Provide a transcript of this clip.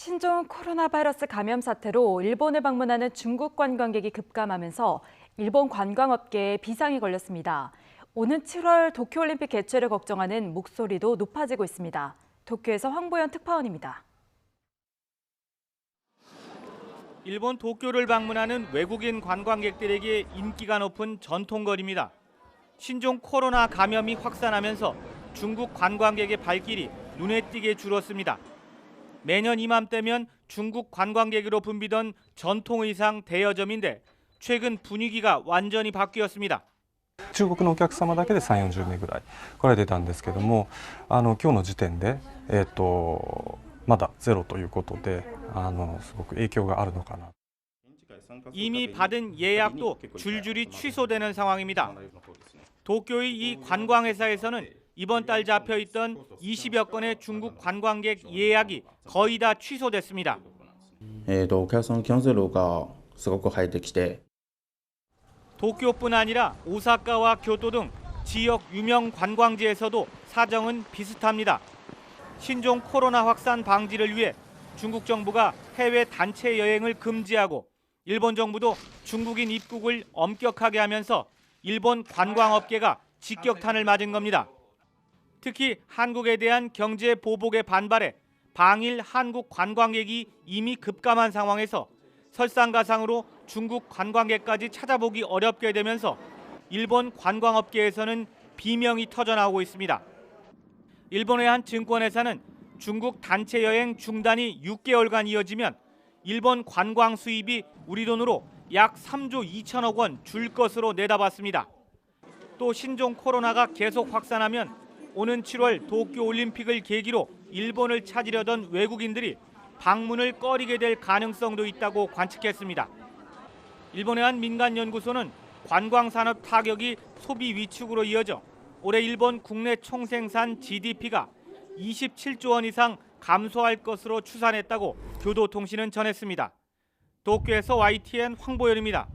신종 코로나 바이러스 감염 사태로 일본을 방문하는 중국 관광객이 급감하면서 일본 관광업계에 비상이 걸렸습니다. 오는 7월 도쿄올림픽 개최를 걱정하는 목소리도 높아지고 있습니다. 도쿄에서 황보연 특파원입니다. 일본 도쿄를 방문하는 외국인 관광객들에게 인기가 높은 전통거리입니다. 신종 코로나 감염이 확산하면서 중국 관광객의 발길이 눈에 띄게 줄었습니다. 매년 이맘때면 중국 관광객으로 붐비던 전통의상 대여점인데 최근 분위기가 완전히 바뀌었습니다. 中国のお客様だけで3、40名ぐらい来られてたんですけども、今日の時点で、まだゼロということで、すごく影響があるのかな。 이미 받은 예약도 줄줄이 취소되는 상황입니다. 도쿄의 이 관광회사에서는 이번 달 잡혀있던 20여 건의 중국 관광객 예약이 거의 다 취소됐습니다. お客さんのキャンセルがすごく入ってきて 도쿄뿐 아니라 오사카와 교토 등 지역 유명 관광지에서도 사정은 비슷합니다. 신종 코로나 확산 방지를 위해 중국 정부가 해외 단체 여행을 금지하고 일본 정부도 중국인 입국을 엄격하게 하면서 일본 관광업계가 직격탄을 맞은 겁니다. 특히 한국에 대한 경제 보복에 반발해 방일 한국 관광객이 이미 급감한 상황에서 설상가상으로 중국 관광객까지 찾아보기 어렵게 되면서 일본 관광업계에서는 비명이 터져나오고 있습니다. 일본의 한 증권회사는 중국 단체 여행 중단이 6개월간 이어지면 일본 관광 수입이 우리 돈으로 약 3조 2천억 원 줄 것으로 내다봤습니다. 또 신종 코로나가 계속 확산하면 오는 7월 도쿄올림픽을 계기로 일본을 찾으려던 외국인들이 방문을 꺼리게 될 가능성도 있다고 관측했습니다. 일본의 한 민간연구소는 관광산업 타격이 소비 위축으로 이어져 올해 일본 국내 총생산 GDP가 27조 원 이상 감소할 것으로 추산했다고 교도통신은 전했습니다. 도쿄에서 YTN 황보연입니다.